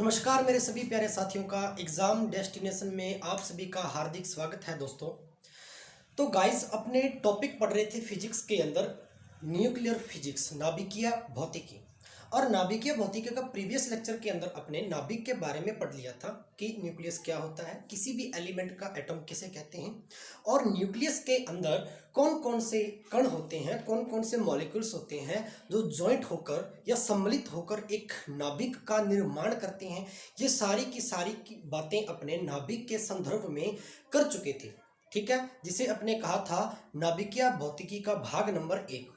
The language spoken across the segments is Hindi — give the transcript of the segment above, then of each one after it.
नमस्कार मेरे सभी प्यारे साथियों का एग्ज़ाम डेस्टिनेशन में आप सभी का हार्दिक स्वागत है दोस्तों। तो गाइस अपने टॉपिक पढ़ रहे थे फिजिक्स के अंदर न्यूक्लियर फिजिक्स नाभिकीय भौतिकी। और नाभिकीय भौतिकी का प्रीवियस लेक्चर के अंदर अपने नाभिक के बारे में पढ़ लिया था कि न्यूक्लियस क्या होता है, किसी भी एलिमेंट का एटम किसे कहते हैं, और न्यूक्लियस के अंदर कौन कौन से कण होते हैं, कौन कौन से मॉलिक्यूल्स होते हैं जो जॉइंट होकर या सम्मिलित होकर एक नाभिक का निर्माण करते हैं। ये सारी की सारी की बातें अपने नाभिक के संदर्भ में कर चुके थे, ठीक है, जिसे अपने कहा था नाभिकीय भौतिकी का भाग नंबर 1।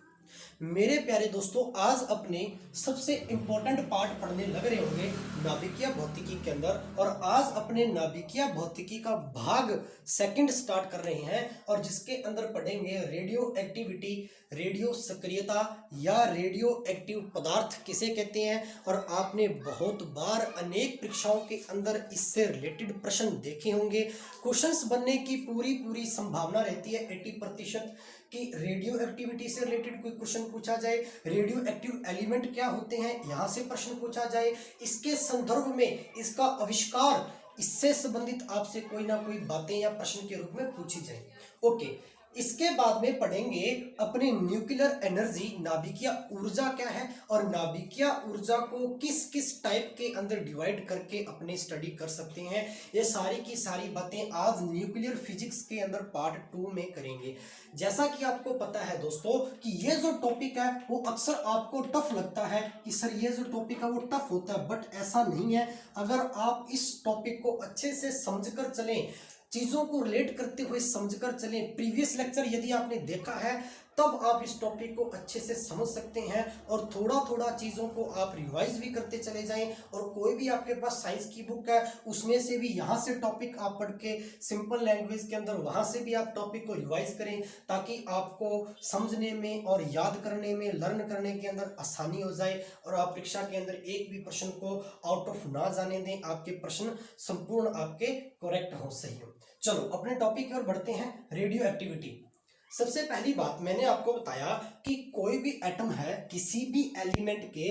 मेरे प्यारे दोस्तों आज अपने सबसे इंपॉर्टेंट पार्ट पढ़ने लग रहे होंगे नाभिकीय भौतिकी के अंदर, और आज अपने नाभिकीय भौतिकी का भाग 2 स्टार्ट कर रहे हैं, और जिसके अंदर पढ़ेंगे रेडियो एक्टिविटी, रेडियो सक्रियता या रेडियो एक्टिव पदार्थ किसे कहते हैं। और आपने बहुत बार अनेक परीक्षाओं के अंदर इससे रिलेटेड प्रश्न देखे होंगे। क्वेश्चंस बनने की पूरी संभावना रहती है 80% कि रेडियो एक्टिविटी से रिलेटेड कोई क्वेश्चन पूछा जाए, रेडियो एक्टिव एलिमेंट क्या होते हैं यहाँ से प्रश्न पूछा जाए, इसके संदर्भ में इसका आविष्कार, इससे संबंधित आपसे कोई ना कोई बातें या प्रश्न के रूप में पूछी जाए। ओके, इसके बाद में पढ़ेंगे अपने न्यूक्लियर एनर्जी, नाभिकीय ऊर्जा क्या है और नाभिकीय ऊर्जा को किस किस टाइप के अंदर डिवाइड करके अपने स्टडी कर सकते हैं। ये सारी की सारी बातें आज न्यूक्लियर फिजिक्स के अंदर पार्ट 2 में करेंगे। जैसा कि आपको पता है दोस्तों कि ये जो टॉपिक है वो अक्सर आपको टफ लगता है कि सर ये जो टॉपिक है वो टफ होता है, बट ऐसा नहीं है। अगर आप इस टॉपिक को अच्छे से समझकर चलें, चीज़ों को रिलेट करते हुए समझकर चलें, प्रीवियस लेक्चर यदि आपने देखा है तब आप इस टॉपिक को अच्छे से समझ सकते हैं, और थोड़ा थोड़ा चीज़ों को आप रिवाइज भी करते चले जाएं। और कोई भी आपके पास साइंस की बुक है उसमें से भी यहाँ से टॉपिक आप पढ़ के सिंपल लैंग्वेज के अंदर वहाँ से भी आप टॉपिक को रिवाइज करें, ताकि आपको समझने में और याद करने में, लर्न करने के अंदर आसानी हो जाए, और आप परीक्षा के अंदर एक भी प्रश्न को आउट ऑफ ना जाने दें, आपके प्रश्न संपूर्ण आपके करेक्ट हो, सही हो। चलो अपने टॉपिक की ओर बढ़ते हैं, रेडियो एक्टिविटी। सबसे पहली बात मैंने आपको बताया कि कोई भी एटम है, किसी भी एलिमेंट के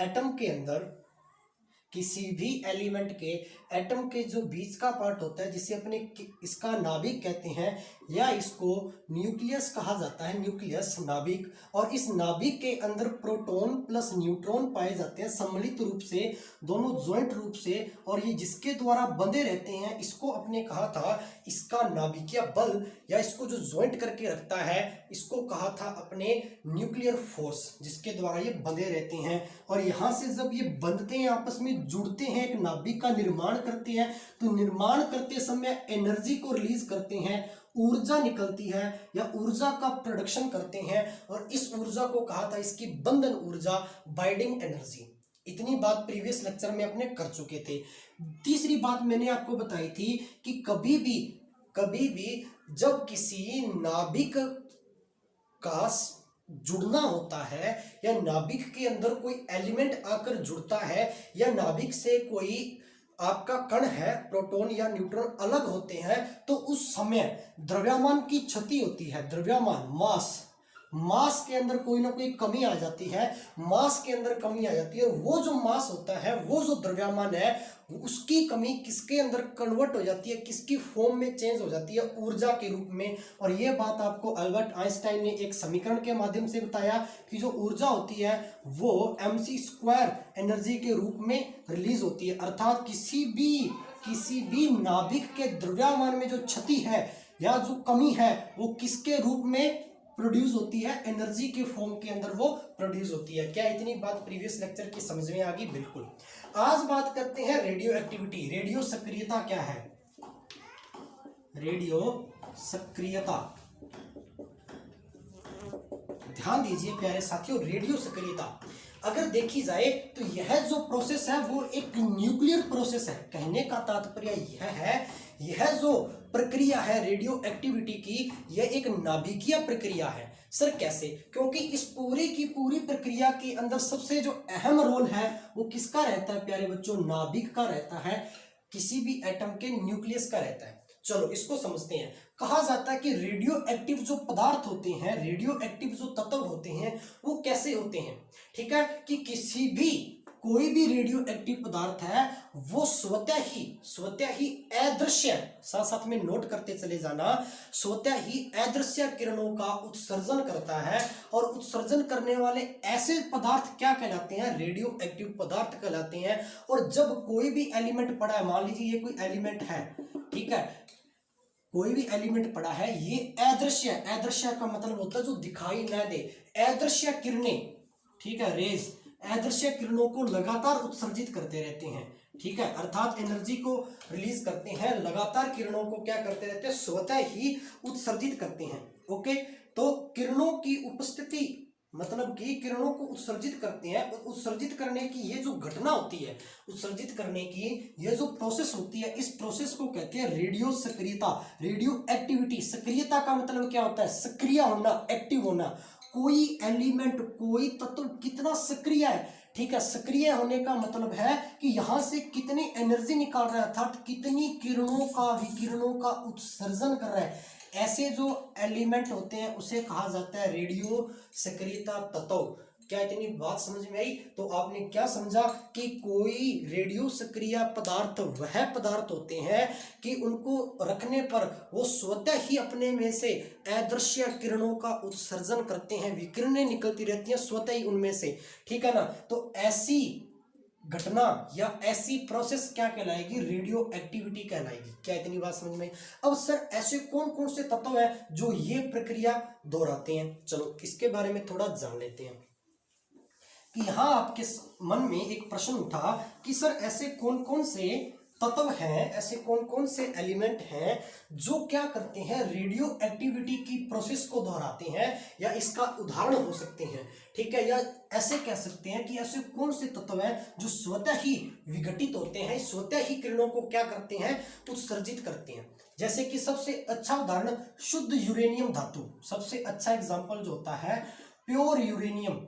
एटम के अंदर, किसी भी एलिमेंट के एटम के जो बीच का पार्ट होता है जिसे अपने इसका नाभिक कहते हैं, या इसको न्यूक्लियस कहा जाता है, न्यूक्लियस नाभिक। और इस नाभिक के अंदर प्रोटॉन प्लस न्यूट्रॉन पाए जाते हैं सम्मिलित रूप से, दोनों ज्वाइंट रूप से, और ये जिसके द्वारा बंधे रहते हैं इसको अपने कहा था इसका नाभिकीय बल, या इसको जो ज्वाइंट करके रखता है इसको कहा था अपने न्यूक्लियर फोर्स, जिसके द्वारा ये बंधे रहते हैं। और यहाँ से जब ये बंधते हैं, आपस में जुड़ते हैं, एक नाभिक का निर्माण करते हैं, तो निर्माण करते समय एनर्जी को रिलीज करते हैं, ऊर्जा निकलती है या ऊर्जा का प्रोडक्शन करते हैं, और इस ऊर्जा को कहा था इसकी बंधन ऊर्जा, बाइंडिंग एनर्जी। इतनी बात प्रीवियस लेक्चर में अपने कर चुके थे। तीसरी बात मैंने आपको बताई थी कि कभी भी जब किसी नाभिक का जुड़ना होता है, या नाभिक के अंदर कोई एलिमेंट आकर जुड़ता है, या नाभिक से कोई आपका कण है, प्रोटॉन या न्यूट्रॉन अलग होते हैं, तो उस समय द्रव्यमान की क्षति होती है। द्रव्यमान, मास के अंदर कोई ना कोई कमी आ जाती है, मास के अंदर कमी आ जाती है, और वो जो मास होता है, वो जो द्रव्यमान है, उसकी कमी किसके अंदर कन्वर्ट हो जाती है, किसकी फॉर्म में चेंज हो जाती है, ऊर्जा के रूप में। और ये बात आपको अल्बर्ट आइंस्टाइन ने एक समीकरण के माध्यम से बताया कि जो ऊर्जा होती है वो mc² एनर्जी के रूप में रिलीज होती है, अर्थात किसी भी नाभिक के द्रव्यमान में जो क्षति है या जो कमी है वो किसके रूप में प्रोड्यूस होती है, एनर्जी के फॉर्म के अंदर वो प्रोड्यूस होती है। क्या इतनी बात प्रीवियस लेक्चर की समझ में आ गई? बिल्कुल। आज बात करते हैं रेडियो एक्टिविटी, रेडियो सक्रियता क्या है। रेडियो सक्रियता, ध्यान दीजिए प्यारे साथियों, रेडियो सक्रियता अगर देखी जाए तो यह जो प्रोसेस है वो एक न्यूक्लियर प्रोसेस है। कहने का तात्पर्य यह है, यह जो प्रक्रिया है रेडियो एक्टिविटी की, यह एक नाभिकीय प्रक्रिया है। सर कैसे? क्योंकि इस पूरी की पूरी प्रक्रिया के अंदर सबसे जो अहम रोल है वो किसका रहता है प्यारे बच्चों? नाभिक का रहता है, किसी भी एटम के न्यूक्लियस का रहता है। चलो इसको समझते हैं। कहा जाता है कि रेडियो एक्टिव जो पदार्थ होते हैं, रेडियो एक्टिव जो तत्व होते हैं वो कैसे होते हैं, ठीक है, कि किसी भी कोई भी रेडियो एक्टिव पदार्थ है वो स्वतः ही अदृश्य, साथ साथ में नोट करते चले जाना, स्वतः ही अदृश्य किरणों का उत्सर्जन करता है। और उत्सर्जन करने वाले ऐसे पदार्थ क्या कहलाते हैं? रेडियो एक्टिव पदार्थ कहलाते हैं। और जब कोई भी एलिमेंट पड़ा है, मान लीजिए ये कोई एलिमेंट है, ठीक है, कोई भी एलिमेंट पड़ा है, ये अदृश्य का मतलब होता है जो दिखाई न दे, अदृश्य किरणें, ठीक है, रेज, अदृश्य किरणों को लगातार उत्सर्जित करते रहते हैं, ठीक है, अर्थात एनर्जी को रिलीज करते हैं, लगातार किरणों को क्या करते रहते हैं? स्वतः ही उत्सर्जित करते हैं। ओके, तो किरणों की उपस्थिति मतलब कि किरणों को उत्सर्जित करते हैं। उत्सर्जित करने की ये जो घटना होती है, उत्सर्जित करने की ये जो प्रोसेस होती है, इस प्रोसेस को कहते हैं रेडियो सक्रियता, रेडियो एक्टिविटी। सक्रियता का मतलब क्या होता है? सक्रिय होना, एक्टिव होना। कोई एलिमेंट, कोई तत्व कितना सक्रिय है, ठीक है, सक्रिय होने का मतलब है कि यहां से कितनी एनर्जी निकाल रहा है, अर्थात कितनी किरणों का, विकिरणों का उत्सर्जन कर रहा है। ऐसे जो एलिमेंट होते हैं उसे कहा जाता है रेडियो सक्रियता तत्व। क्या इतनी बात समझ में आई? तो आपने क्या समझा कि कोई रेडियो सक्रिय पदार्थ वह पदार्थ होते हैं कि उनको रखने पर वो स्वतः ही अपने में से अदृश्य किरणों का उत्सर्जन करते हैं, विकिरणें निकलती रहती हैं स्वतः ही उनमें से, ठीक है ना। तो ऐसी घटना या ऐसी प्रोसेस क्या कहलाएगी? रेडियो एक्टिविटी कहलाएगी। क्या इतनी बात समझ में? अब सर ऐसे कौन कौन से तत्व हैं जो ये प्रक्रिया दोहराते हैं? चलो इसके बारे में थोड़ा जान लेते हैं कि यहाँ आपके मन में एक प्रश्न उठा कि सर ऐसे कौन कौन से तत्व हैं, ऐसे कौन कौन से एलिमेंट हैं जो क्या करते हैं? रेडियो एक्टिविटी की प्रोसेस को दोहराते हैं, या इसका उदाहरण हो सकते हैं, ठीक है, या ऐसे कह सकते हैं कि ऐसे कौन से तत्व हैं जो स्वतः ही विघटित होते हैं, स्वतः ही किरणों को क्या करते हैं? उत्सर्जित करते हैं। जैसे कि सबसे अच्छा उदाहरण शुद्ध यूरेनियम धातु, सबसे अच्छा एग्जाम्पल जो होता है प्योर यूरेनियम,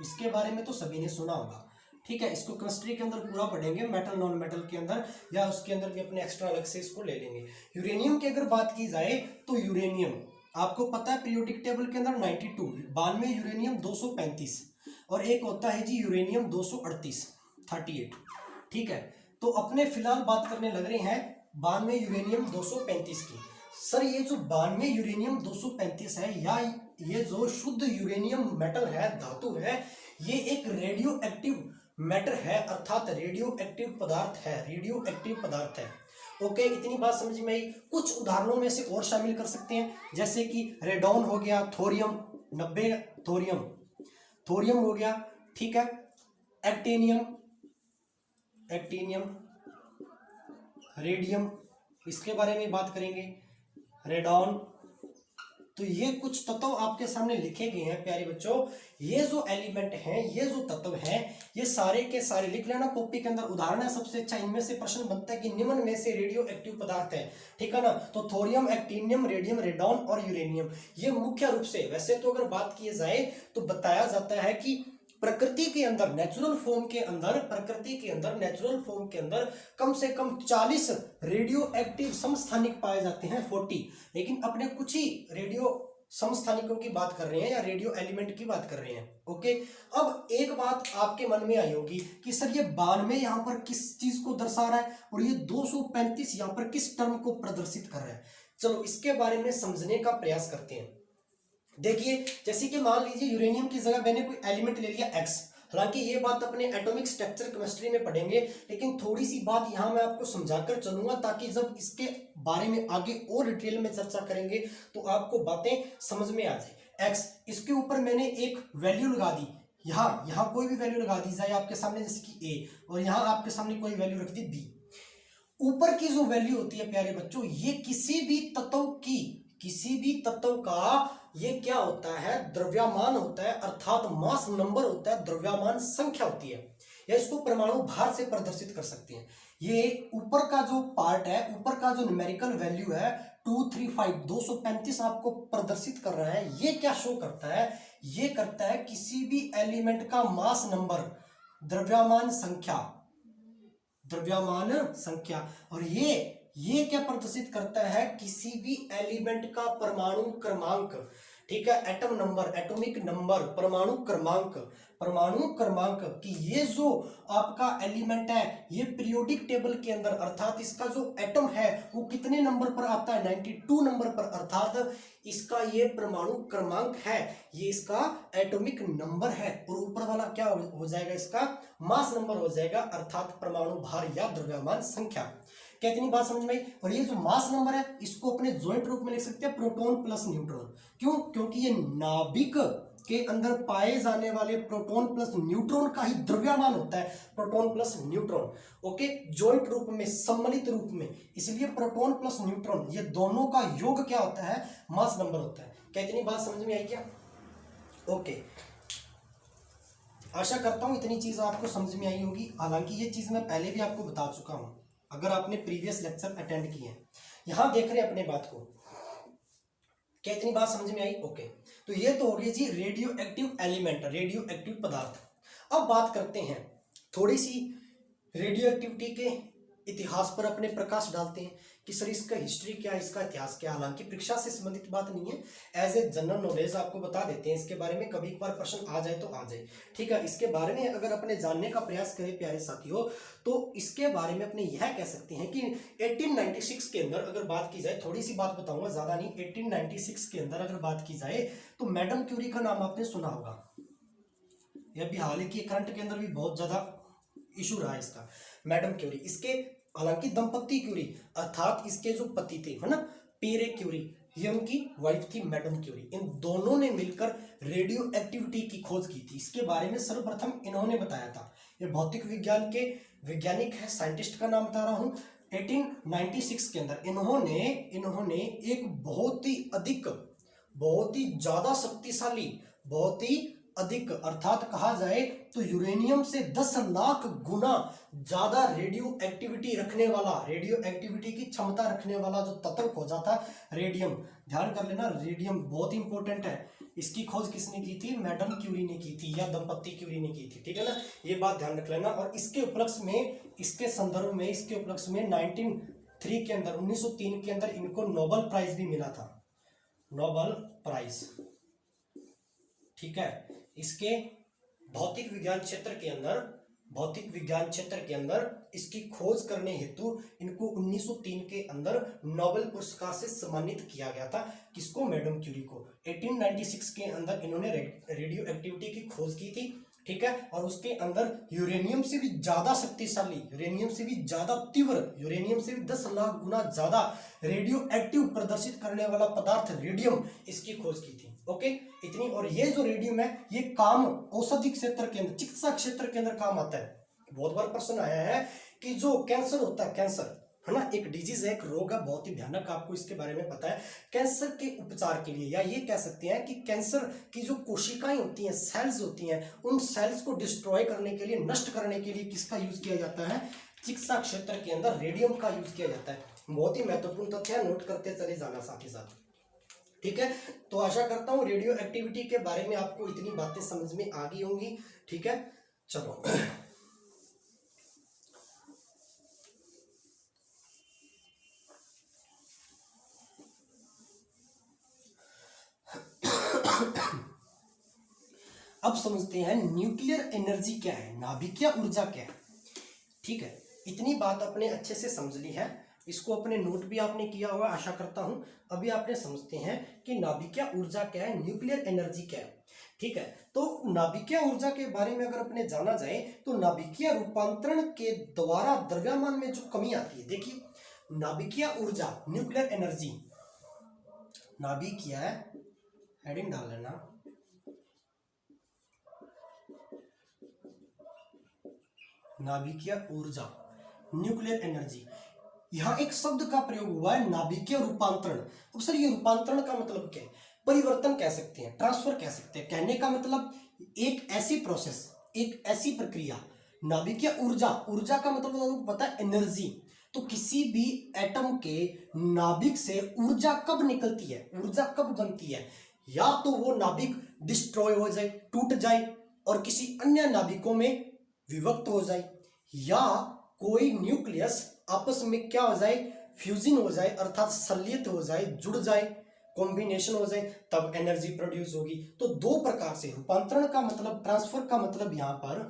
इसके बारे में तो सभी ने सुना होगा, ठीक है। इसको केमिस्ट्री के अंदर पूरा पढ़ेंगे, मेटल नॉन मेटल के अंदर, या उसके अंदर भी अपने एक्स्ट्रा अलग से इसको ले लेंगे। यूरेनियम की अगर बात की जाए तो यूरेनियम आपको पता है पीरियोडिक टेबल के अंदर 92 यूरेनियम 235, और एक होता है जी यूरेनियम 238, ठीक है। तो अपने फिलहाल बात करने लग रहे हैं 92 यूरेनियम 235 की। सर ये जो 92 यूरेनियम 235 है, या ये जो शुद्ध यूरेनियम मेटल है, धातु है, ये एक रेडियो एक्टिव मैटर है, अर्थात रेडियो एक्टिव पदार्थ है, रेडियो एक्टिव पदार्थ है। ओके, इतनी बात समझ में आई। कुछ उदाहरणों में से और शामिल कर सकते हैं, जैसे कि रेडॉन हो गया, थोरियम 90, थोरियम हो गया, ठीक है, एक्टिनियम, रेडियम, इसके बारे में बात करेंगे, रेडॉन। तो ये कुछ तत्व आपके सामने लिखे गए हैं प्यारे बच्चों। ये जो एलिमेंट हैं, ये जो तत्व हैं, ये सारे के सारे लिख लेना कॉपी के अंदर। उदाहरण है सबसे अच्छा, इनमें से प्रश्न बनता है कि निम्न में से रेडियो एक्टिव पदार्थ है, ठीक है ना। तो थोरियम, एक्टिनियम, रेडियम, रेडॉन और यूरेनियम, ये मुख्य रूप से, वैसे तो अगर बात की जाए तो बताया जाता है कि प्रकृति के अंदर, नेचुरल फॉर्म के अंदर, प्रकृति के अंदर नेचुरल फॉर्म के अंदर कम से कम 40 रेडियो एक्टिव समस्थानिक पाए जाते हैं, 40। लेकिन अपने कुछ ही रेडियो समस्थानिकों की बात कर रहे हैं, या रेडियो एलिमेंट की बात कर रहे हैं। ओके, अब एक बात आपके मन में आई होगी कि सर ये 92 यहाँ पर किस चीज को दर्शा रहा है, और ये 235 यहाँ पर किस टर्म को प्रदर्शित कर रहा है। चलो इसके बारे में समझने का प्रयास करते हैं। देखिए, जैसे कि मान लीजिए यूरेनियम की जगह मैंने कोई एलिमेंट ले लिया एक्स, हालांकि ये बात अपने एटॉमिक स्ट्रक्चर केमिस्ट्री में पढ़ेंगे, लेकिन थोड़ी सी बात यहाँ मैं आपको समझाकर चलूंगा, ताकि जब इसके बारे में आगे और डिटेल में चर्चा करेंगे तो आपको बातें समझ में आ जाए। एक्स, इसके ऊपर मैंने एक वैल्यू लगा दी, यहाँ कोई भी वैल्यू लगा दी जाए आपके सामने, जैसे कि ए, और यहाँ आपके सामने कोई वैल्यू रख दी बी। ऊपर की जो वैल्यू होती है प्यारे बच्चों, ये किसी भी तत्व का ये क्या होता है? द्रव्यमान होता है, अर्थात मास नंबर होता है, द्रव्यमान संख्या होती है, या इसको परमाणु भार से प्रदर्शित कर सकते हैं। ये ऊपर का जो पार्ट है, ऊपर का जो न्यूमेरिकल वैल्यू है 235 आपको प्रदर्शित कर रहा है, ये क्या शो करता है? ये करता है किसी भी एलिमेंट का मास नंबर, द्रव्यमान संख्या। और ये क्या प्रदर्शित करता है? किसी भी एलिमेंट का परमाणु क्रमांक, ठीक है, एटम नंबर, एटॉमिक नंबर, परमाणु क्रमांक, परमाणु क्रमांक कि ये जो आपका एलिमेंट है ये पीरियोडिक टेबल के अंदर अर्थात इसका जो एटम है वो कितने नंबर पर आता है, 92 नंबर पर, अर्थात इसका ये परमाणु क्रमांक है, ये इसका एटॉमिक नंबर है, और ऊपर वाला क्या हो जाएगा, इसका मास नंबर हो जाएगा, अर्थात परमाणु भार या द्रव्यमान संख्या। क्या इतनी बात समझ में आई? और ये जो मास नंबर है इसको अपने ज्वाइंट रूप में लिख सकते हैं प्रोटॉन प्लस न्यूट्रॉन। क्यों? क्योंकि ये नाभिक के अंदर पाए जाने वाले प्रोटॉन प्लस न्यूट्रॉन का ही द्रव्यमान होता है, proton plus neutron. Okay, joint रूप में, सम्मिलित रूप में, इसलिए प्रोटॉन प्लस न्यूट्रॉन ये दोनों का योग क्या होता है, मास नंबर होता है। क्या इतनी बात समझ में आई क्या? ओके, आशा करता हूं इतनी चीज आपको समझ में आई होगी। हालांकि ये चीज मैं पहले भी आपको बता चुका हूं अगर आपने प्रीवियस लेक्चर अटेंड किए हैं। यहां देख रहे हैं अपने बात को, क्या इतनी बात समझ में आई? ओके, तो ये तो हो गई जी radioactive element, radioactive पदार्थ। अब बात करते हैं थोड़ी सी रेडियो एक्टिविटी के इतिहास पर अपने प्रकाश डालते हैं कि सर इसका हिस्ट्री क्या है, इसका इतिहास क्या। हालांकि परीक्षा से संबंधित बात नहीं है, एज ए जनरल नॉलेज आपको बता देते हैं इसके बारे में, कभी एक बार प्रश्न आ जाए तो आ जाए। ठीक है, इसके बारे में अगर अपने जानने का प्रयास करें प्यारे साथियों तो इसके बारे में अपने यह कह सकते हैं कि 1896 के अंदर अगर बात की जाए, थोड़ी सी बात बताऊंगा ज्यादा नहीं, 1896 के अंदर अगर बात की जाए तो मैडम क्यूरी का नाम आपने सुना होगा। यह भी हाल ही के करंट के अंदर भी बहुत ज्यादा इशू रहा है इसका, मैडम क्यूरी। इसके हालांकि दंपति क्यूरी अर्थात इसके जो पति थे है ना, पीरे क्यूरी, ये उनकी वाइफ थी मैडम क्यूरी। इन दोनों ने मिलकर रेडियो एक्टिविटी की खोज की थी। इसके बारे में सर्वप्रथम इन्होंने बताया था। ये भौतिक विज्ञान के वैज्ञानिक है, साइंटिस्ट का नाम बता रहा हूं। 1896 के अंदर इन्होंने एक बहुत ही ज्यादा शक्तिशाली, बहुत ही अधिक अर्थात कहा जाए तो यूरेनियम से 10 लाख गुना ज्यादा रेडियो एक्टिविटी रखने वाला, रेडियो एक्टिविटी की क्षमता रखने वाला जो तत्व खोजा था रेडियम। ध्यान कर लेना, रेडियम बहुत इंपॉर्टेंट है। इसकी खोज किसने की थी? मैडम क्यूरी ने की थी, या दंपति क्यूरी ने की थी। ठीक है ना, ये बात ध्यान रख लेना। और इसके उपलक्ष्य में, इसके संदर्भ में, इसके उपलक्ष्य में 1903 के अंदर, 1903 के अंदर इनको नोबेल प्राइज भी मिला था, नोबेल प्राइज। ठीक है, इसके भौतिक विज्ञान क्षेत्र के अंदर इसकी खोज करने हेतु इनको 1903 के अंदर नोबेल पुरस्कार से सम्मानित किया गया था। किसको? मैडम क्यूरी को। 1896 के अंदर इन्होंने रेडियो एक्टिविटी की खोज की थी। ठीक है, और उसके अंदर यूरेनियम से भी ज्यादा शक्तिशाली, यूरेनियम से भी ज्यादा तीव्र, यूरेनियम से भी 10 लाख गुना ज्यादा रेडियो एक्टिव प्रदर्शित करने वाला पदार्थ रेडियम, इसकी खोज की थी। ओके, इतनी। और ये जो रेडियम है ये काम औषधि क्षेत्र के अंदर, चिकित्सा क्षेत्र के अंदर काम आता है। बहुत बार प्रश्न आया है कि जो कैंसर होता है, कैंसर है ना, एक डिजीज है, एक रोग है, बहुत ही भयानक, आपको इसके बारे में पता है। कैंसर के उपचार के लिए, या ये कह सकते हैं कि कैंसर की जो कोशिकाएं होती हैं, सेल्स होती हैं, उन सेल्स को डिस्ट्रॉय करने के लिए, नष्ट करने के लिए किसका यूज किया जाता है? चिकित्सा क्षेत्र के अंदर रेडियम का यूज किया जाता है। बहुत ही महत्वपूर्ण तथ्य है, नोट करते चले जाना साथ ही साथ। ठीक है, तो आशा करता हूं रेडियो एक्टिविटी के बारे में आपको इतनी बातें समझ में आ गई होंगी। ठीक है, चलो अब समझते हैं न्यूक्लियर एनर्जी क्या है, नाभिकीय ऊर्जा क्या है। ठीक है, इतनी बात आपने अच्छे से समझ ली है, इसको अपने नोट भी आपने किया होगा आशा करता हूं। अभी आपने समझते हैं कि नाभिकीय ऊर्जा क्या है, न्यूक्लियर एनर्जी क्या है। ठीक है, तो नाभिकीय ऊर्जा के बारे में अगर अपने जाना जाए तो नाभिकीय रूपांतरण के द्वारा द्रव्यमान में जो कमी आती है, देखिए नाभिकीय ऊर्जा, न्यूक्लियर एनर्जी, नाभिकीय हेडिंग डाल लेना, नाभिकीय ऊर्जा, न्यूक्लियर एनर्जी। यहां एक शब्द का प्रयोग हुआ है, नाभिकीय रूपांतरण। अब सर ये रूपांतरण का मतलब क्या है? परिवर्तन कह सकते हैं, ट्रांसफर कह सकते हैं। कहने का मतलब एक ऐसी प्रोसेस, एक ऐसी प्रक्रिया। नाभिकीय ऊर्जा, ऊर्जा का मतलब आपको पता है एनर्जी। तो किसी भी एटम के नाभिक से ऊर्जा कब निकलती है, ऊर्जा कब बनती है? या तो वो नाभिक डिस्ट्रॉय हो जाए, टूट जाए और किसी अन्य नाभिकों में विभक्त हो जाए, या कोई न्यूक्लियस आपस में क्या हो जाए, फ्यूजन हो जाए, अर्थात संलियत हो जाए, जुड़ जाए, कॉम्बिनेशन हो जाए तब एनर्जी प्रोड्यूस होगी। तो दो प्रकार से रूपांतरण का मतलब, ट्रांसफर का मतलब यहाँ पर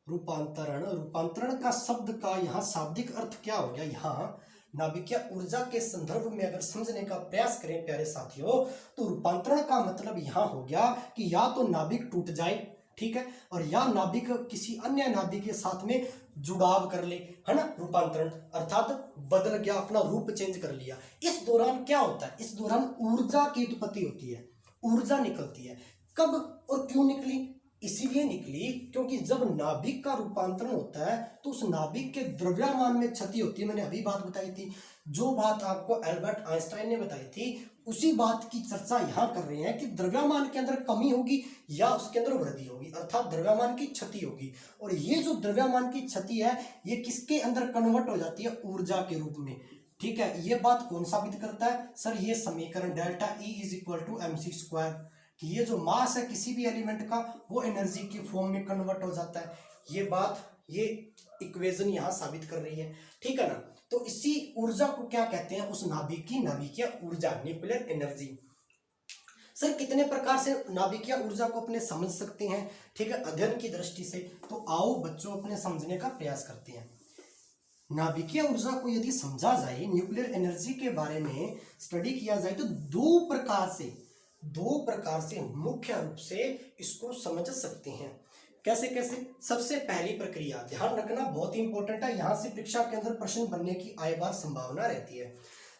रूपांतरण, रूपांतरण का शब्द का यहाँ शाब्दिक अर्थ क्या हो गया, यहाँ नाभिकीय ऊर्जा के संदर्भ में अगर समझने का प्रयास करें प्यारे साथियों, तो रूपांतरण का मतलब यहाँ हो गया कि या तो नाभिक टूट जाए, ठीक है, और या नाभिक किसी अन्य नाभिक के साथ में जुड़ाव कर ले, है ना, रूपांतरण अर्थात बदल गया, अपना रूप चेंज कर लिया। इस दौरान क्या होता है, इस दौरान ऊर्जा की उत्पत्ति होती है, ऊर्जा निकलती है। कब और क्यों निकली, इसीलिए निकली क्योंकि जब नाभिक का रूपांतरण होता है तो उस नाभिक के द्रव्यमान में क्षति होती है। मैंने अभी बात बताई थी, जो बात आपको एल्बर्ट आइंस्टाइन ने बताई थी उसी बात की चर्चा यहाँ कर रहे हैं कि द्रव्यमान के अंदर कमी होगी या उसके अंदर वृद्धि होगी, अर्थात द्रव्यमान की क्षति होगी। और ये जो द्रव्यमान की क्षति है ये किसके अंदर कन्वर्ट हो जाती है, ऊर्जा के रूप में, ठीक है। ये बात कौन साबित करता है सर, ये समीकरण delta E is equal to mc², कि ये जो मास है किसी भी एलिमेंट का वो एनर्जी की फॉर्म में कन्वर्ट हो जाता है। ये बात, ये इक्वेशन यहाँ साबित कर रही है, ठीक है ना। तो इसी ऊर्जा को क्या कहते हैं, उस नाभिक की नाभिकीय ऊर्जा, न्यूक्लियर एनर्जी। सर कितने प्रकार से नाभिकीय ऊर्जा को अपने समझ सकते हैं, ठीक है, अध्ययन की दृष्टि से। तो आओ बच्चों अपने समझने का प्रयास करते हैं। नाभिकीय ऊर्जा को यदि समझा जाए, न्यूक्लियर एनर्जी के बारे में स्टडी किया जाए तो दो प्रकार से मुख्य रूप से इसको समझ सकते हैं। कैसे कैसे, सबसे पहली प्रक्रिया, ध्यान रखना बहुत ही इंपॉर्टेंट है, यहां से परीक्षा के अंदर प्रश्न बनने की आए बार संभावना रहती है,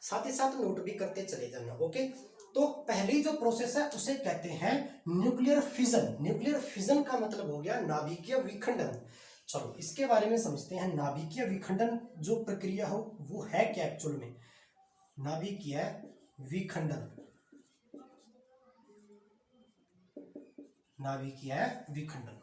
साथ ही साथ नोट भी करते चले जाना, ओके। तो पहली जो प्रोसेस है उसे कहते हैं न्यूक्लियर फिजन। न्यूक्लियर फिजन का मतलब हो गया नाभिकीय विखंडन। चलो इसके बारे में समझते हैं। नाभिकीय विखंडन जो प्रक्रिया हो वो है क्या एक्चुअल में, नाभिकीय विखंडन, नाभिकीय विखंडन।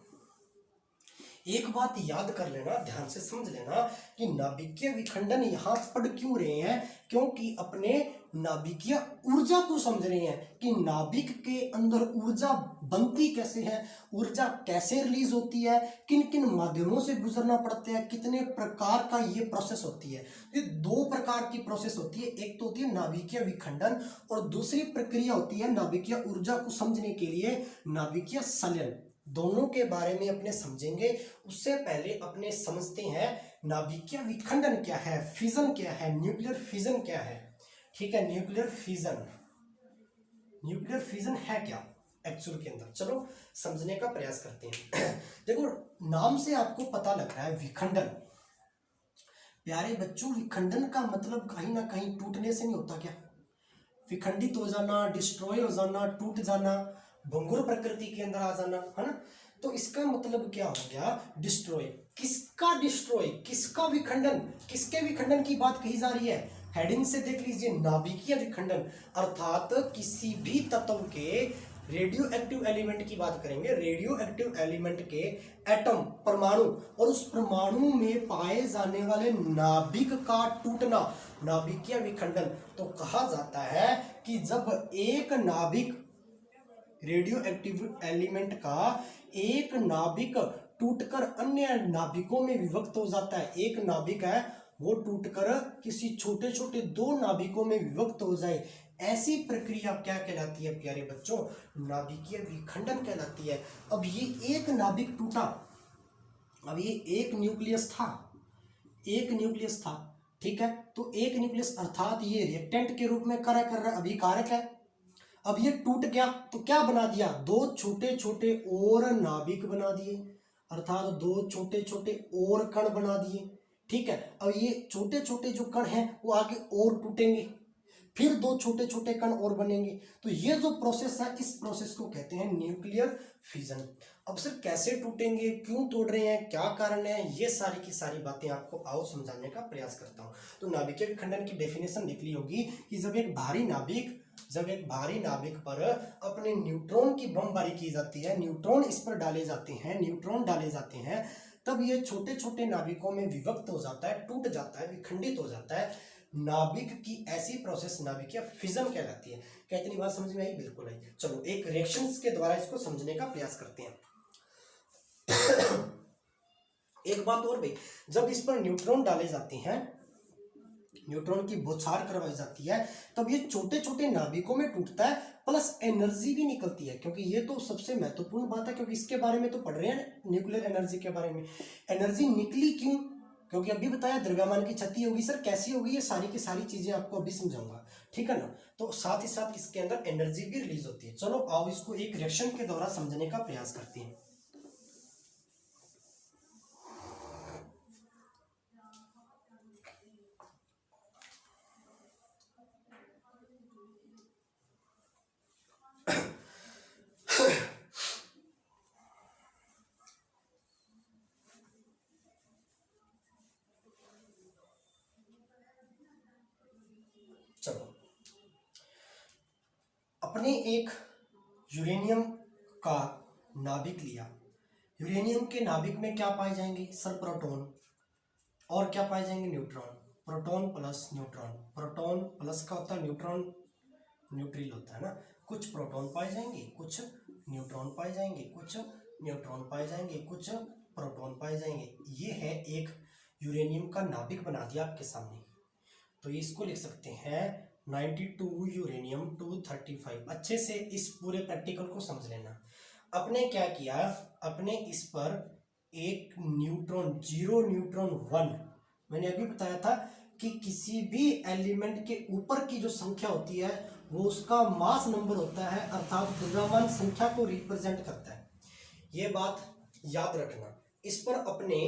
एक बात याद कर लेना, ध्यान से समझ लेना कि नाभिकीय विखंडन यहां पढ़ क्यों रहे हैं, क्योंकि अपने नाभिकीय ऊर्जा को समझ रहे हैं कि नाभिक के अंदर ऊर्जा बनती कैसे है, ऊर्जा कैसे रिलीज होती है, किन किन माध्यमों से गुजरना पड़ता है, कितने प्रकार का ये प्रोसेस होती है। ये दो प्रकार की प्रोसेस होती है, एक तो होती है नाभिकीय विखंडन और दूसरी प्रक्रिया होती है नाभिकीय ऊर्जा को समझने के लिए नाभिकीय संलयन। दोनों के बारे में अपने समझेंगे, उससे पहले अपने समझते हैं नाभिकीय विखंडन क्या है, फिजन क्या है, न्यूक्लियर फिजन क्या है, ठीक है। न्यूक्लियर फिजन है क्या एक्चुअल के अंदर, चलो समझने का प्रयास करते हैं। देखो नाम से आपको पता लग रहा है विखंडन। प्यारे बच्चों विखंडन का मतलब कहीं ना कहीं टूटने से नहीं होता क्या, विखंडित हो जाना, डिस्ट्रॉय हो जाना, टूट जाना, भंगुर प्रकृति के अंदर आ जाना, है ना। तो इसका मतलब क्या हो गया, डिस्ट्रॉय। किसका डिस्ट्रॉय, किसका विखंडन, किसके विखंडन की बात कही जा रही है, हेडिंग से देख लीजिए, नाभिकीय विखंडन, अर्थात किसी भी तत्व के रेडियो एक्टिव एलिमेंट की बात करेंगे, रेडियो एक्टिव एलिमेंट के एटम, परमाणु, और उस परमाणु में पाए जाने वाले नाभिक का टूटना, नाभिकीय विखंडन। तो कहा जाता है कि जब एक नाभिक, रेडियो एक्टिव एलिमेंट का एक नाभिक टूटकर अन्य नाभिकों में विभक्त हो जाता है, एक नाभिक है वो टूटकर किसी छोटे छोटे दो नाभिकों में विभक्त हो जाए, ऐसी प्रक्रिया क्या कहलाती है प्यारे बच्चों, नाभिकीय विखंडन कहलाती है। अब ये एक नाभिक टूटा, अब ये एक न्यूक्लियस था, ठीक है, तो एक न्यूक्लियस अर्थात ये रिएक्टेंट के रूप में कार्य कर रहा है, अभिकारक है। अब ये टूट गया तो क्या बना दिया, दो छोटे छोटे और नाभिक बना दिए, अर्थात दो छोटे छोटे और कण बना दिए, ठीक है। अब ये छोटे छोटे जो कण हैं वो आगे और टूटेंगे, फिर दो छोटे छोटे कण और बनेंगे। तो ये जो प्रोसेस है, इस प्रोसेस को कहते हैं न्यूक्लियर फिजन। अब सर कैसे टूटेंगे, क्यों तोड़ रहे हैं, क्या कारण है, ये सारी की सारी बातें आपको आओ समझाने का प्रयास करता हूँ। तो नाभिकीय विखंडन की डेफिनेशन निकली होगी कि जब एक भारी नाभिक पर अपने न्यूट्रॉन की बमबारी की जाती है, न्यूट्रॉन इस पर डाले जाते हैं, तब ये छोटे छोटे नाभिकों में विभक्त हो जाता है, टूट जाता है, विखंडित हो जाता है। नाभिक की ऐसी प्रोसेस नाभिकीय फिजन कहलाती है। क्या इतनी बात समझ में आई? बिल्कुल आई। चलो एक रिएक्शंस के द्वारा इसको समझने का प्रयास करते हैं। एक बात और भाई, जब इस पर न्यूट्रॉन डाले जाते हैं, न्यूट्रॉन की बौछार करवाई जाती है, तब ये छोटे छोटे नाभिकों में टूटता है, प्लस एनर्जी भी निकलती है। क्योंकि ये तो सबसे महत्वपूर्ण बात है, क्योंकि इसके बारे में तो पढ़ रहे हैं न्यूक्लियर एनर्जी के बारे में। एनर्जी निकली क्यों? क्योंकि अभी बताया द्रव्यमान की क्षति होगी। सर कैसी होगी? ये सारी की सारी चीजें आपको अभी समझाऊंगा, ठीक है ना। तो साथ ही साथ इसके अंदर एनर्जी भी रिलीज होती है। चलो आओ इसको एक रिएक्शन के द्वारा समझने का प्रयास करते हैं। चलो, अपने एक यूरेनियम का नाभिक लिया। यूरेनियम के नाभिक में क्या पाए जाएंगे? सर प्रोटॉन, और क्या पाए जाएंगे? Neutron. Proton plus neutron, proton plus का होता है न्यूट्रॉन, न्यूट्रल होता है ना। कुछ प्रोटॉन पाए जाएंगे, कुछ न्यूट्रॉन पाए जाएंगे, कुछ न्यूट्रॉन पाए जाएंगे, कुछ प्रोटॉन पाए जाएंगे। ये है एक यूरेनियम का नाभिक बना दिया आपके सामने। तो इसको लिख सकते हैं 92 यूरेनियम 235। अच्छे से इस पूरे प्रैक्टिकल को समझ लेना। अपने क्या किया? अपने इस पर एक न्यूट्रॉन, 0 न्यूट्रॉन 1, मैंने अभी बताया था कि किसी भी एलिमेंट के ऊपर की जो संख्या होती है वो उसका मास नंबर होता है, अर्थात द्रव्यमान संख्या को रिप्रेजेंट करता है। ये बात याद रखना। इस पर अपने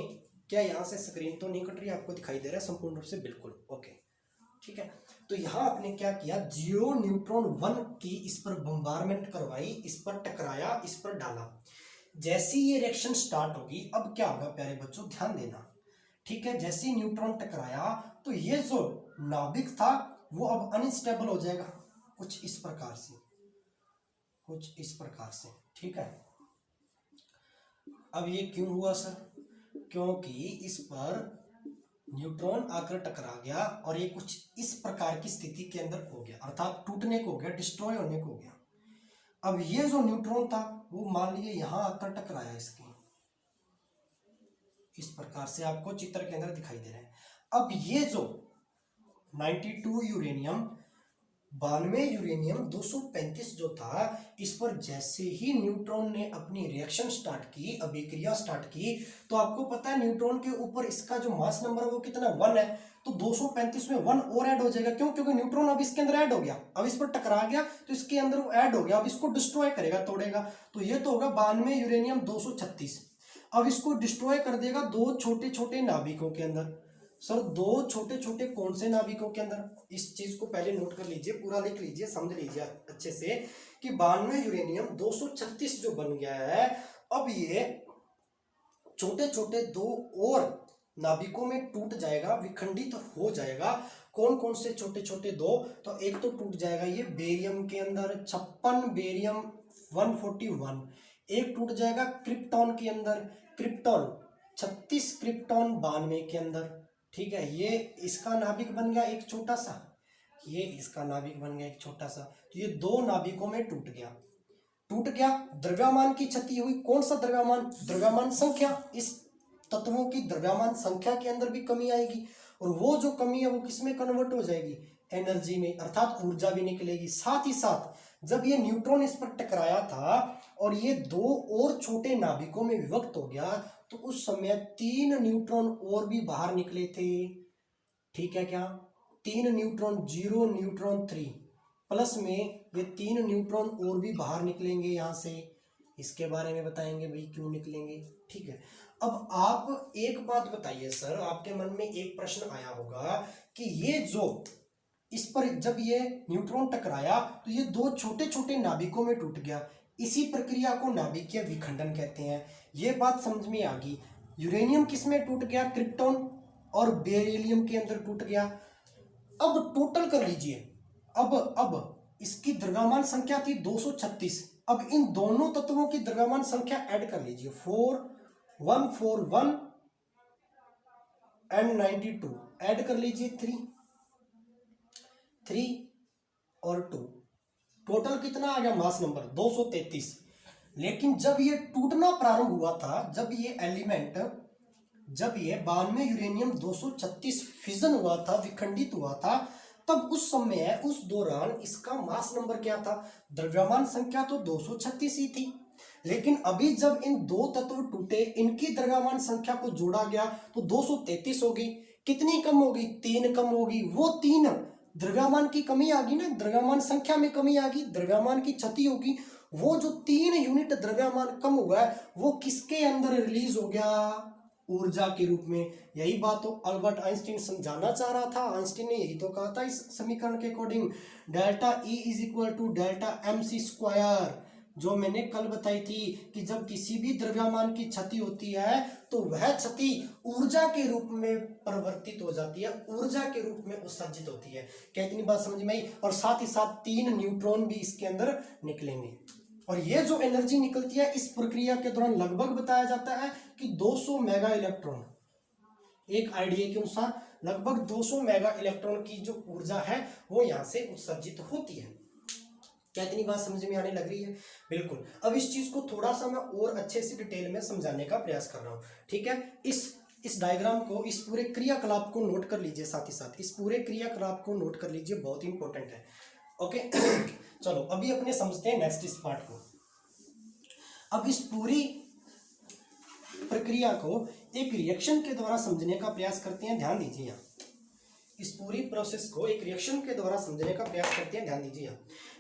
क्या, यहाँ से स्क्रीन तो नहीं कट रही, आपको दिखाई दे रहा है संपूर्ण रूप से? बिल्कुल ओके, ठीक है। तो यहाँ आपने क्या किया? 0 न्यूट्रॉन 1 की इस पर बम्बारमेंट करवाई, इस पर टकराया, इस पर डाला। जैसी ये रिएक्शन स्टार्ट होगी, अब क्या होगा प्यारे बच्चों, ध्यान देना, ठीक है। जैसे ही न्यूट्रॉन टकराया तो ये जो नाभिक था वो अब अनस्टेबल हो जाएगा, कुछ इस प्रकार से, कुछ इस प्रकार से, ठीक है। अब ये क्यों हुआ सर? क्योंकि इस पर न्यूट्रॉन आकर टकरा गया और ये कुछ इस प्रकार की स्थिति के अंदर हो गया, अर्थात टूटने को हो गया, डिस्ट्रॉय होने को हो गया। अब ये जो न्यूट्रॉन था वो मान लीजिए यहां आकर टकराया, इसके इस प्रकार से आपको चित्र के अंदर दिखाई दे रहा है। अब ये जो 92 यूरेनियम, 92 यूरेनियम 235 जो था, इस पर जैसे ही न्यूट्रॉन ने अपनी रिएक्शन स्टार्ट की, अभिक्रिया स्टार्ट की, तो आपको पता है न्यूट्रॉन के ऊपर इसका जो मास नंबर है वो कितना, 1 है। तो 235 में 1 और ऐड हो जाएगा। क्यों? क्योंकि न्यूट्रॉन अब इसके अंदर ऐड हो गया, अब इस पर टकरा गया तो इसके अंदर वो ऐड हो गया, अब इसको डिस्ट्रॉय करेगा, तोड़ेगा। तो ये तो होगा 92 यूरेनियम 236। अब इसको डिस्ट्रॉय कर देगा दो छोटे छोटे नाभिकों के अंदर। सर दो छोटे छोटे कौन से नाभिकों के अंदर? इस चीज को पहले नोट कर लीजिए, पूरा लिख लीजिए, समझ लीजिए अच्छे से कि 92 यूरेनियम 236 जो बन गया है, अब ये छोटे छोटे दो और नाभिकों में टूट जाएगा, विखंडित हो जाएगा। कौन कौन से छोटे छोटे दो? तो एक तो टूट जाएगा ये बेरियम के अंदर 56, बेरियम 141। एक टूट जाएगा क्रिप्टॉन के अंदर, क्रिप्टॉन 36, क्रिप्टॉन 92 के अंदर, ठीक है। ये इसका नाभिक बन गया एक छोटा सा, ये इसका नाभिक बन गया एक छोटा सा। तो ये दो नाभिकों में टूट गया, टूट गया। द्रव्यमान की क्षति हुई। कौन सा द्रव्यमान? द्रव्यमान संख्या। इस तत्वों की द्रव्यमान संख्या के अंदर भी कमी आएगी, और वो जो कमी है वो किसमें कन्वर्ट हो जाएगी? एनर्जी में, अर्थात ऊर्जा भी निकलेगी। साथ ही साथ जब ये न्यूट्रॉन इस पर टकराया था और ये दो और छोटे नाभिकों में विभक्त हो गया, तो उस समय 3 न्यूट्रॉन और भी बाहर निकले थे, ठीक है क्या? 3 न्यूट्रॉन, 0 न्यूट्रॉन 3, प्लस में ये 3 न्यूट्रॉन और भी बाहर निकलेंगे यहाँ से। इसके बारे में बताएंगे भाई क्यों निकलेंगे, ठीक है। अब आप एक बात बताइए सर, आपके मन में एक प्रश्न आया होगा कि ये जो इस पर जब ये न्यूट्रॉन टकराया तो ये दो छोटे छोटे नाभिकों में टूट गया, इसी प्रक्रिया को नाभिकीय विखंडन कहते हैं। ये बात समझ में आ गई। यूरेनियम किस में टूट गया? क्रिप्टॉन और बेरिलियम के अंदर टूट गया। अब टोटल कर लीजिए। अब इसकी द्रव्यमान संख्या थी 236। अब इन दोनों तत्वों की द्रव्यमान संख्या ऐड कर लीजिए, 4141 एंड 92 ऐड कर लीजिए, 3 और 2, टोटल कितना आ गया? Mass number 233। लेकिन जब ये टूटना प्रारंभ हुआ था, जब ये एलिमेंट जब ये 92 यूरेनियम 236 फिजन हुआ था, विखंडित हुआ था, तब उस समय उस दौरान इसका मास नंबर क्या था? द्रव्यमान संख्या तो 236 ही थी, लेकिन अभी जब इन दो तत्व टूटे, इनकी द्रव्यमान संख्या को जोड़ा गया तो 233 होगी। कितनी कम होगी? 3 कम होगी। वो 3 द्रव्यमान की कमी आ गई ना, द्रव्यमान संख्या में कमी आ गई, द्रव्यमान की क्षति होगी। वो जो 3 यूनिट द्रव्यमान कम हुआ है वो किसके अंदर रिलीज हो गया? ऊर्जा के रूप में। यही बात तो अल्बर्ट आइंस्टीन समझाना चाह रहा था। आइंस्टीन ने यही तो कहा था इस समीकरण के according, delta E is equal to delta M C square, जो मैंने कल बताई थी कि जब किसी भी द्रव्यमान की क्षति होती है तो वह क्षति ऊर्जा के रूप में परिवर्तित हो जाती है, ऊर्जा के रूप में उत्सर्जित होती है। क्या इतनी बात समझ में आई? और साथ ही साथ 3 न्यूट्रॉन भी इसके अंदर निकलेंगे, और ये जो एनर्जी निकलती है इस प्रक्रिया के दौरान लगभग बताया जाता है कि 200 मेगा इलेक्ट्रॉन, एक आइडिया के अनुसार लगभग 200 मेगा इलेक्ट्रॉन की जो ऊर्जा है वो यहाँ से उत्सर्जित होती है। क्या इतनी बात समझ में आने लग रही है? बिल्कुल। अब इस चीज को थोड़ा सा मैं और अच्छे से डिटेल में समझाने का प्रयास कर रहा हूँ, ठीक है। इस डायग्राम को, इस पूरे क्रियाकलाप को नोट कर लीजिए, साथ ही साथ इस पूरे क्रियाकलाप को नोट कर लीजिए, बहुत इंपॉर्टेंट है। ओके चलो अभी अपने समझते हैं नेक्स्ट इस पार्ट को। अब इस पूरी प्रक्रिया को एक रिएक्शन के द्वारा समझने का प्रयास करते हैं। ध्यान दीजिए यहाँ, इस पूरी प्रोसेस को एक रिएक्शन के द्वारा समझने का प्रयास करते हैं। ध्यान दीजिए यहाँ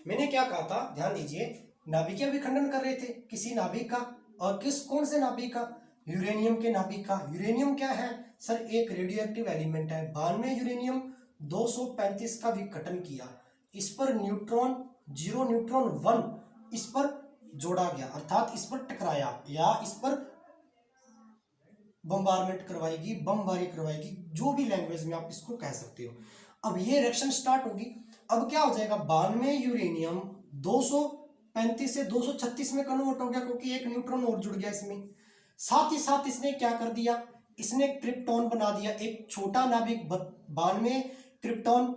मैंने क्या कहा था, ध्यान दीजिए। नाभिकीय विखंडन कर रहे थे किसी नाभिक का, और कौन से नाभिक का? यूरेनियम के नाभिक का। यूरेनियम क्या है सर? एक रेडियो एक्टिव एलिमेंट है। 92 यूरेनियम 235 का विघटन किया, इस पर न्यूट्रॉन 0 न्यूट्रॉन 1 इस पर जोड़ा गया, अर्थात इस पर टकराया या इस पर बम्बारमेंट करवाएगी, बमबारी करवाएगी, जो भी लैंग्वेज में आप इसको कह सकते हो। अब ये रिएक्शन स्टार्ट होगी। अब क्या हो जाएगा? 92 यूरेनियम 235 से 236 में कन्वर्ट हो गया, क्योंकि एक न्यूट्रॉन और जुड़ गया इसमें। साथ ही साथ इसने क्या कर दिया? इसने क्रिप्टॉन बना दिया, एक छोटा नाभिक 92 क्रिप्टॉन,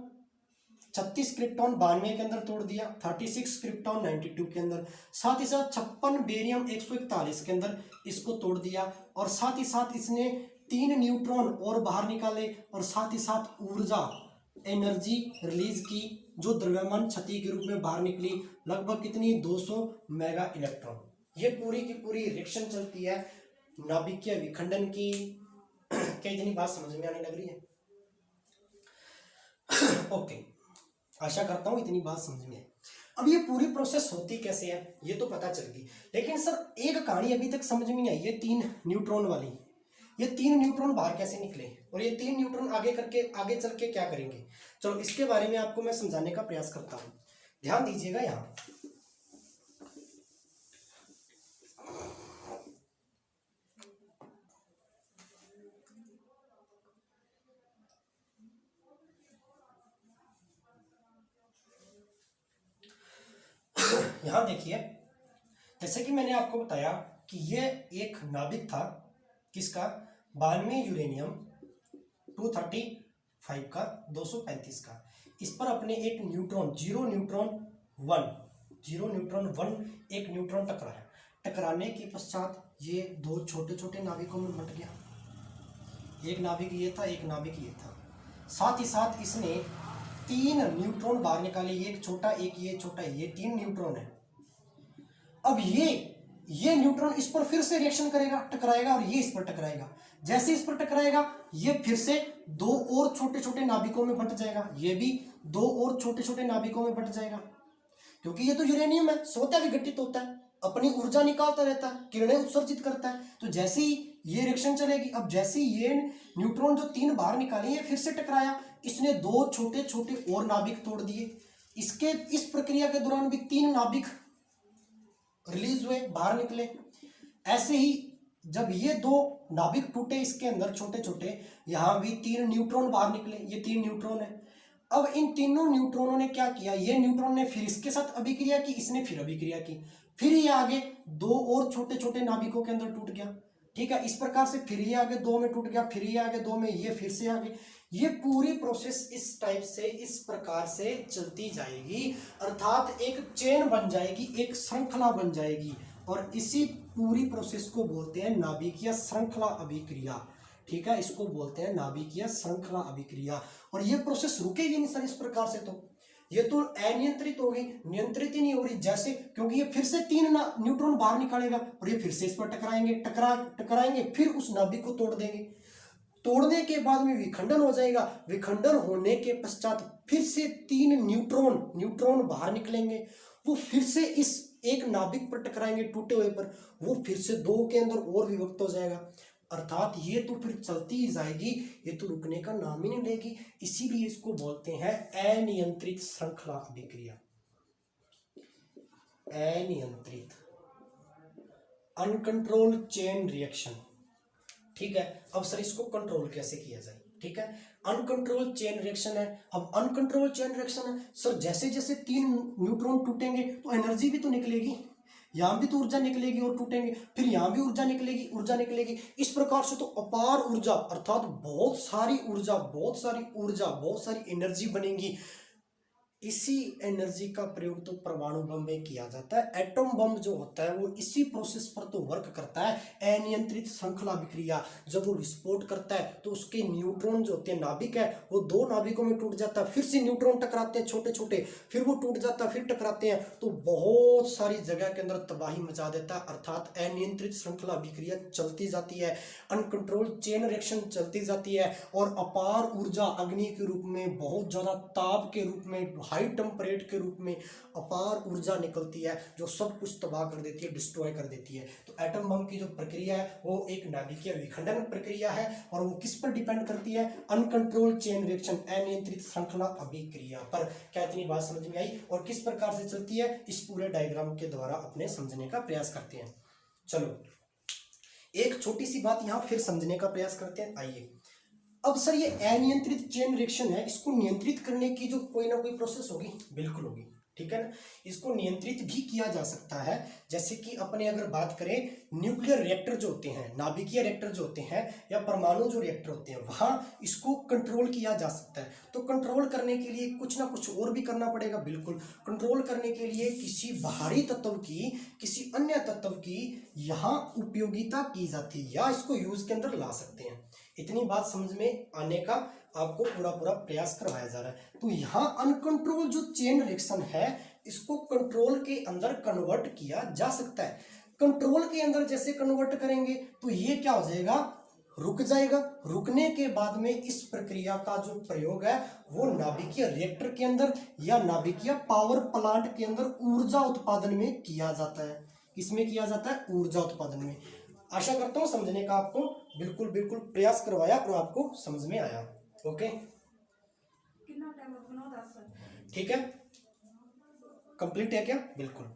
36 क्रिप्टॉन 92 के अंदर तोड़ दिया, 36 क्रिप्टॉन 92 के अंदर, साथ ही साथ 56 बेरियम 141 के अंदर इसको तोड़ दिया, और साथ ही साथ इसने 3 न्यूट्रॉन और बाहर निकाले, और साथ ही साथ ऊर्जा, एनर्जी रिलीज की, जो द्रव्यमान क्षति के रूप में बाहर निकली, लगभग कितनी? 200 मेगा इलेक्ट्रॉन। ये पूरी की पूरी रिएक्शन चलती है नाभिकीय विखंडन की। क्या इतनी बात समझ में आने लग रही है? ओके आशा करता हूं इतनी बात समझ में है। अब ये पूरी प्रोसेस होती कैसे है ये तो पता चल गई, लेकिन सर एक कहानी अभी तक समझ में नहीं आई, ये 3 न्यूट्रॉन वाली। ये 3 न्यूट्रॉन बाहर कैसे निकले, और ये 3 न्यूट्रॉन आगे चल के क्या करेंगे? चलो इसके बारे में आपको मैं समझाने का प्रयास करता हूं। ध्यान दीजिएगा यहाँ, देखिए, जैसे कि मैंने आपको बताया कि ये एक नाभिक था किसका? 92 यूरेनियम 235 का, 235 का। इस पर अपने एक न्यूट्रॉन 0 न्यूट्रॉन 1 एक न्यूट्रॉन टकराया। टकराने के पश्चात ये 2 छोटे छोटे नाभिकों में बंट गया। एक नाभिक ये था, एक नाभिक ये था। साथ ही साथ इसने 3 न्यूट्रॉन बाहर निकाले, एक छोटा, एक ये छोटा, ये 3 न्यूट्रॉन है। अब ये न्यूट्रॉन इस पर फिर से रिएक्शन करेगा, टकराएगा, और ये इस पर टकराएगा। जैसे इस पर टकराएगा ये फिर से 2 और छोटे छोटे नाभिकों में बंट जाएगा, ये भी 2 और छोटे छोटे नाभिकों में बंट जाएगा, क्योंकि ये तो यूरेनियम है, स्वतः विघटित होता है, अपनी ऊर्जा निकालता रहता है, किरणें उत्सर्जित करता है। तो जैसे ही ये रिएक्शन चलेगी, अब जैसे ही ये न्यूट्रॉन जो 3 बाहर निकाले ये फिर से टकराया, इसने 2 छोटे छोटे और नाभिक तोड़ दिए। इस प्रक्रिया के दौरान भी 3 नाभिक रिलीज हुए, बाहर निकले। ऐसे ही जब ये 2 नाभिक टूटे इसके अंदर छोटे छोटे, यहां भी 3 न्यूट्रॉन बाहर निकले, ये 3 न्यूट्रॉन है। अब इन तीनों न्यूट्रॉनों ने क्या किया? ये न्यूट्रॉन ने फिर इसके साथ अभिक्रिया की, इसने फिर अभिक्रिया की, फिर ये आगे 2 और छोटे छोटे नाभिकों के अंदर टूट गया। ठीक है, इस प्रकार से फिर ये आगे 2 में टूट गया, फिर ये आगे 2 में, ये फिर से आगे। ये पूरी प्रोसेस इस टाइप से, इस प्रकार से चलती जाएगी, अर्थात एक चेन बन जाएगी, एक श्रृंखला बन जाएगी, और इसी पूरी प्रोसेस को बोलते हैं नाभिकीय श्रृंखला अभिक्रिया। ठीक है, इसको बोलते हैं नाभिकीय श्रृंखला अभिक्रिया। और ये प्रोसेस रुकेगी नहीं सर इस प्रकार से, तो ये तो अनियंत्रित हो गई, नियंत्रित ही नहीं हो रही। जैसे क्योंकि ये फिर से 3 न्यूट्रॉन बाहर निकालेगा और ये फिर से इस पर टकराएंगे, फिर उस नाभिक को तोड़ देंगे। तोड़ने के बाद में विखंडन हो जाएगा। विखंडन होने के पश्चात फिर से 3 न्यूट्रॉन बाहर निकलेंगे, वो फिर से इस एक नाभिक पर टकराएंगे टूटे हुए पर, वो फिर से 2 के अंदर और विभक्त हो जाएगा। अर्थात ये तो फिर चलती ही जाएगी, ये तो रुकने का नाम ही नहीं लेगी। इसीलिए इसको बोलते हैं अनियंत्रित श्रृंखला अभिक्रिया। अनियंत्रित, अनकंट्रोल्ड चेन रिएक्शन। ठीक है, अब सर इसको कंट्रोल कैसे किया जाए? ठीक है, अनकंट्रोल चेन रिएक्शन है। अब अनकंट्रोल चेन रिएक्शन है सर, जैसे जैसे 3 न्यूट्रॉन टूटेंगे तो एनर्जी भी तो निकलेगी, यहां भी तो ऊर्जा निकलेगी और टूटेंगे, फिर यहां भी ऊर्जा निकलेगी। इस प्रकार से तो अपार ऊर्जा, अर्थात बहुत सारी एनर्जी बनेगी। इसी एनर्जी का प्रयोग तो परमाणु बम में किया जाता है। एटम बम जो होता है वो इसी प्रोसेस पर तो वर्क करता है। अनियंत्रित श्रृंखला अभिक्रिया, जब वो विस्फोट करता है तो उसके न्यूट्रॉन जो होते हैं, नाभिक है, वो 2 नाभिकों में टूट जाता है, फिर से न्यूट्रॉन टकराते हैं छोटे छोटे, फिर वो टूट जाता है, फिर टकराते हैं, तो बहुत सारी जगह के अंदर तबाही मचा देता है। अर्थात अनियंत्रित श्रृंखला अभिक्रिया चलती जाती है, अनकंट्रोल चेन रिएक्शन चलती जाती है, और अपार ऊर्जा अग्नि के रूप में, बहुत ज्यादा ताप के रूप में, हाई टेम्परेट के रूप में अपार ऊर्जा निकलती है जो सब कुछ तबाह कर देती है, डिस्ट्रॉय कर देती है। तो एटम बम की जो प्रक्रिया है वो एक नाभिकीय विखंडन प्रक्रिया है, और वो किस पर डिपेंड करती है? अनकंट्रोल्ड चेन रिएक्शन, अनियंत्रित श्रृंखला अभिक्रिया पर। क्या इतनी बात समझ में आई? और किस प्रकार से चलती है, इस पूरे डायग्राम के द्वारा अपने समझने का प्रयास करते हैं। चलो एक छोटी सी बात यहां फिर समझने का प्रयास करते हैं। आइए, अब सर ये अनियंत्रित चेन रिएक्शन है, इसको नियंत्रित करने की जो कोई ना कोई प्रोसेस होगी, बिल्कुल होगी, ठीक है ना। इसको नियंत्रित भी किया जा सकता है। जैसे कि अपने अगर बात करें, न्यूक्लियर रिएक्टर जो होते हैं, नाभिकीय रिएक्टर जो होते हैं, या परमाणु जो रिएक्टर होते हैं, वहां इसको कंट्रोल किया जा सकता है। तो कंट्रोल करने के लिए कुछ ना कुछ और भी करना पड़ेगा। बिल्कुल, कंट्रोल करने के लिए किसी बाहरी तत्व की, किसी अन्य तत्व की यहाँ उपयोगिता की जाती है, या इसको यूज के अंदर ला सकते हैं। इतनी बात समझ में आने का आपको पूरा प्रयास करवाया जा रहा है। तो यहाँ अनकंट्रोल जो चेन रिएक्शन है, इसको कंट्रोल के अंदर कन्वर्ट किया जा सकता है। कंट्रोल के अंदर जैसे कन्वर्ट करेंगे तो ये क्या हो जाएगा? रुक जाएगा। रुकने के बाद में इस प्रक्रिया का जो प्रयोग है वो नाभिकीय रिएक्टर के अंदर या नाभिकीय पावर प्लांट के अंदर ऊर्जा उत्पादन में किया जाता है। किसमें किया जाता है? ऊर्जा उत्पादन में। आशा करता हूं समझने का आपको बिल्कुल प्रयास करवाया और आपको समझ में आया। ओके, ठीक है, कंप्लीट है क्या? बिल्कुल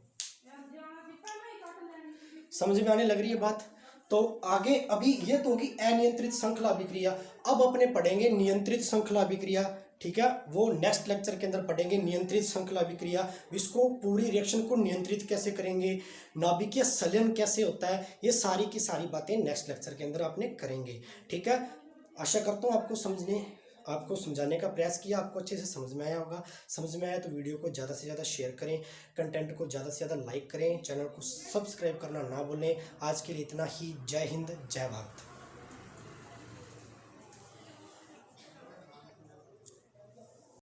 समझ में आने लग रही है बात। तो आगे अभी ये तो होगी अनियंत्रित श्रृंखला अभिक्रिया। अब अपने पढ़ेंगे नियंत्रित श्रृंखला अभिक्रिया। ठीक है, वो नेक्स्ट लेक्चर के अंदर पढ़ेंगे नियंत्रित श्रृंखला अभिक्रिया। इसको पूरी रिएक्शन को नियंत्रित कैसे करेंगे, नाभिकीय संलयन कैसे होता है, ये सारी की सारी बातें नेक्स्ट लेक्चर के अंदर आपने करेंगे। ठीक है, आशा करता हूँ आपको समझाने का प्रयास किया, आपको अच्छे से समझ में आया होगा। समझ में आया तो वीडियो को ज़्यादा से ज़्यादा शेयर करें, कंटेंट को ज़्यादा से ज़्यादा लाइक करें, चैनल को सब्सक्राइब करना ना भूलें। आज के लिए इतना ही। जय हिंद, जय भारत।